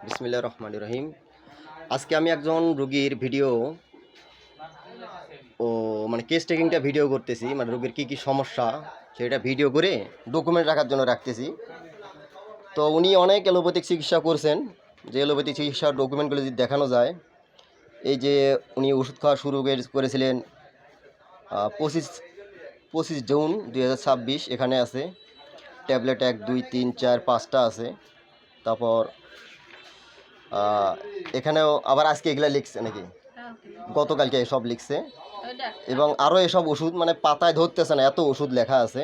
বিসমিল্লাহির রহমানির রহিম। আজকে আমি একজন রোগীর ভিডিও মানে কেস টেকিংটা ভিডিও করতেছি, মানে রোগীর কী কী সমস্যা সেটা ভিডিও করে ডকুমেন্ট রাখার জন্য রাখতেছি। তো উনি অনেক অ্যালোপ্যাথিক চিকিৎসা করছেন, যে অ্যালোপ্যাথিক চিকিৎসার ডকুমেন্টগুলো যদি দেখানো যায়, এই যে উনি ওষুধ খাওয়া শুরু করেছিলেন 25 জুন 2026, এখানে আছে ট্যাবলেট 1 2 3 4 5টা আছে। তারপর এখানেও আবার আজকে এগুলা লিখছে নাকি, গতকালকে এসব লিখছে, এবং আরও এসব ওষুধ মানে পাতায় ধরতেছে না, এত ওষুধ লেখা আছে।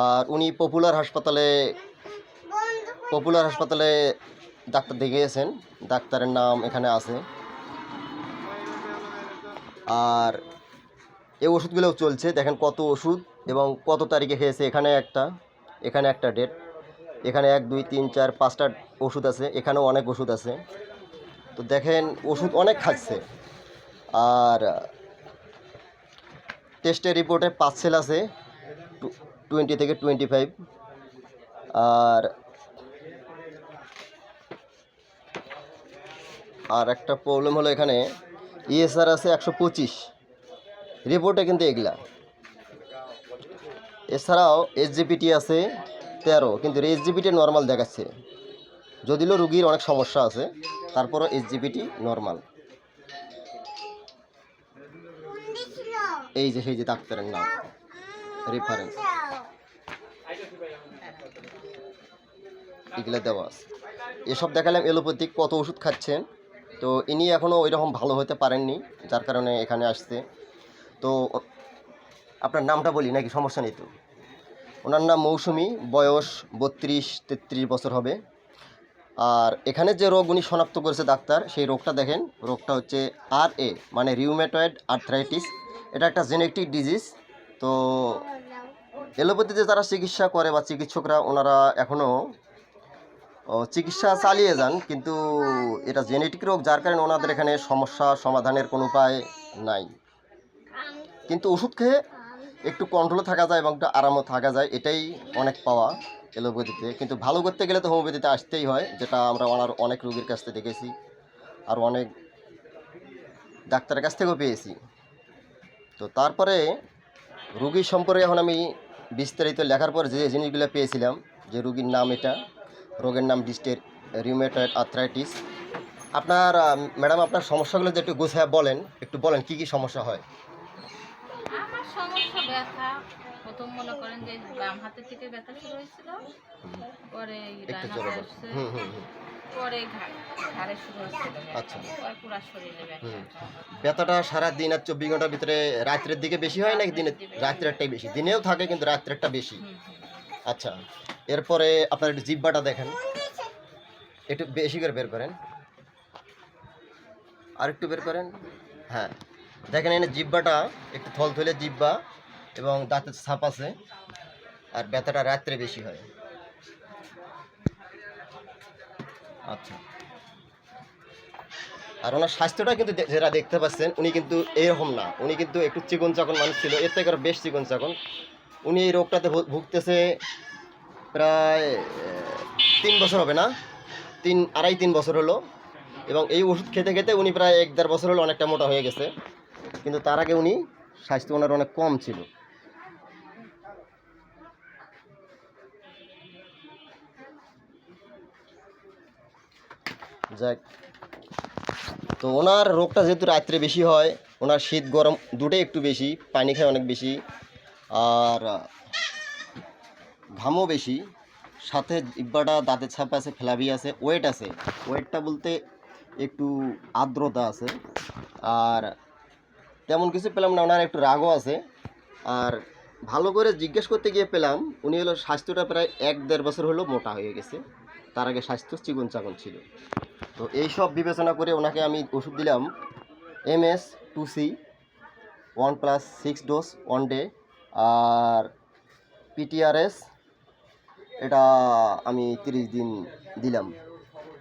আর উনি পপুলার হাসপাতালে ডাক্তার দেখিয়েছেন, ডাক্তারের নাম এখানে আছে। আর এই ওষুধগুলোও চলছে, দেখেন কত ওষুধ এবং কত তারিখে খেয়েছে। এখানে একটা ডেট, এখানে 1 2 3 4 5টা ওষুধ আছে, এখানেও অনেক ওষুধ আছে। তো দেখেন ওষুধ অনেক খাচ্ছে। আর টেস্টের রিপোর্টে পার্সেল আছে 20 থেকে 25। আর একটা প্রবলেম হলো এখানে ইএসআর আছে 125, রিপোর্টে কিন্তু এগুলা। এছাড়াও এসজিপিটি আছে 13, কিন্তু এসজিপিটি নর্মাল দেখাচ্ছে, যদিও রুগীর অনেক সমস্যা আছে, তারপরও এসজিপিটি নর্মাল। এই যে সেই যে ডাক্তারের নাম, রেফারেন্স এগুলো দেওয়া আছে। এসব দেখালাম এলোপ্যাথিক কত ওষুধ খাচ্ছেন। তো ইনি এখনও ওই রকম ভালো হতে পারেননি, যার কারণে এখানে আসছে। তো আপনার নামটা বলি নাকি, সমস্যা নেই তো? ওনার নাম মৌসুমি, বয়স 32-33 বছর হবে। আর এখানে যে রোগ উনি শনাক্ত করেছে ডাক্তার, সেই রোগটা দেখেন, রোগটা হচ্ছে RA মানে রিউমেটয়েড আর্থ্রাইটিস। এটা একটা জেনেটিক ডিজিজ। তো এলোপ্যাথিতে যারা চিকিৎসা করে বা চিকিৎসকরা, ওনারা এখনও চিকিৎসা চালিয়ে যান, কিন্তু এটা জেনেটিক রোগ, যার কারণে ওনাদের এখানে সমস্যা সমাধানের কোনো উপায় নাই। কিন্তু ওষুধ খেয়ে একটু কন্ট্রোলে থাকা যায় এবং একটু আরামও থাকা যায়, এটাই অনেক পাওয়া এলোপ্যাথিতে। কিন্তু ভালো করতে গেলে তো হোমিওপ্যাথিতে আসতেই হয়, যেটা আমরা অনেক রোগীর কাছ থেকে দেখেছি, আর অনেক ডাক্তারের কাছ থেকেও পেয়েছি। তো তারপরে রোগীর সম্পর্কে এখন আমি বিস্তারিত লেখার পর যে জিনিসগুলো পেয়েছিলাম, যে রোগীর নাম, এটা রোগের নাম ডিস্টের রিউমেটয়েড আর্থ্রাইটিস। আপনার ম্যাডাম, আপনার সমস্যাগুলো যে একটু গুছিয়ে বলেন, একটু বলেন কী কী সমস্যা হয়। আমার সমস্যা ব্যথা, প্রথম মনে করেন যে বাম হাতের থেকে ব্যথা শুরু হয়েছিল, পরে একটু ডান জোরে হাতে বলেন। আসছে, হুম হুম হুম পরে ঘাড়ে শুরু হচ্ছিল আচ্ছা। ব্যথা, পরে পুরা শরীরে ব্যথা। ব্যথাটা সারা দিন আর 24 ঘন্টার ভিতরে রাত্রের দিকে বেশি হয় নাকি দিনে? রাত্রেরটাই বেশি, দিনেও থাকে কিন্তু রাত্রেরটা বেশি। আচ্ছা, এরপরে আপনার একটু জিহ্বাটা দেখেন, একটু বেশি করে বের করেন, আর একটু বের করেন। হ্যাঁ, দেখেন এখানে জিহ্বাটা একটু থলথলে জিহ্বা এবং দাঁতের ছাপ আছে, আর ব্যথাটা রাত্রে বেশি হয়। আচ্ছা, আর ওনার স্বাস্থ্যটা কিন্তু যেটা দেখতে পাচ্ছেন, উনি কিন্তু এরকম না, উনি কিন্তু একটু চিকন চাকন মানুষ ছিল, এর থেকে আরও বেশ চিকন চাকন। উনি এই রোগটাতে ভুগতেছে প্রায় 3 বছর হবে না, 2.5-3 বছর হলো। এবং এই ওষুধ খেতে খেতে উনি প্রায় 1-1.5 বছর হলো অনেকটা মোটা হয়ে গেছে, কিন্তু তার আগে উনি স্বাস্থ্য ওনার অনেক কম ছিল। যাক, তো ওনার রোগটা যেহেতু রাত্রে বেশি হয়, ওনার শীত গরম দুটোই একটু বেশি, পানি খায় অনেক বেশি, আর ঘামও বেশি, সাথে জিহ্বাটা দাঁতের ছাপ আছে, ফ্ল্যাবি আছে, ওয়েট আছে। ওয়েটটা বলতে একটু আর্দ্রতা আছে। আর তেমন কিছু পেলাম না, ওনার একটু রাগও আছে। আর ভালো করে জিজ্ঞেস করতে গিয়ে পেলাম উনি হলো স্বাস্থ্যটা প্রায় 1-1.5 বছর হলো মোটা হয়ে গেছে, তার আগে স্বাস্থ্য চিকন চাকন ছিল। তো এইসব বিবেচনা করে ওনাকে আমি ওষুধ দিলাম MS-2C 1+6 ডোজ 1 ডে, আর PTRS এটা আমি 30 দিন দিলাম।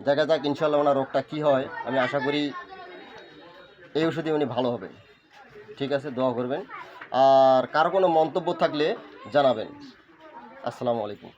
দেখা যাক ইনশাল্লাহ ওনার রোগটা কী হয়, আমি আশা করি এই ওষুধে উনি ভালো হবে। ঠিক আছে, দোয়া করবেন। আর কারো কোনো মন্তব্য থাকলে জানাবেন। আসসালামু আলাইকুম।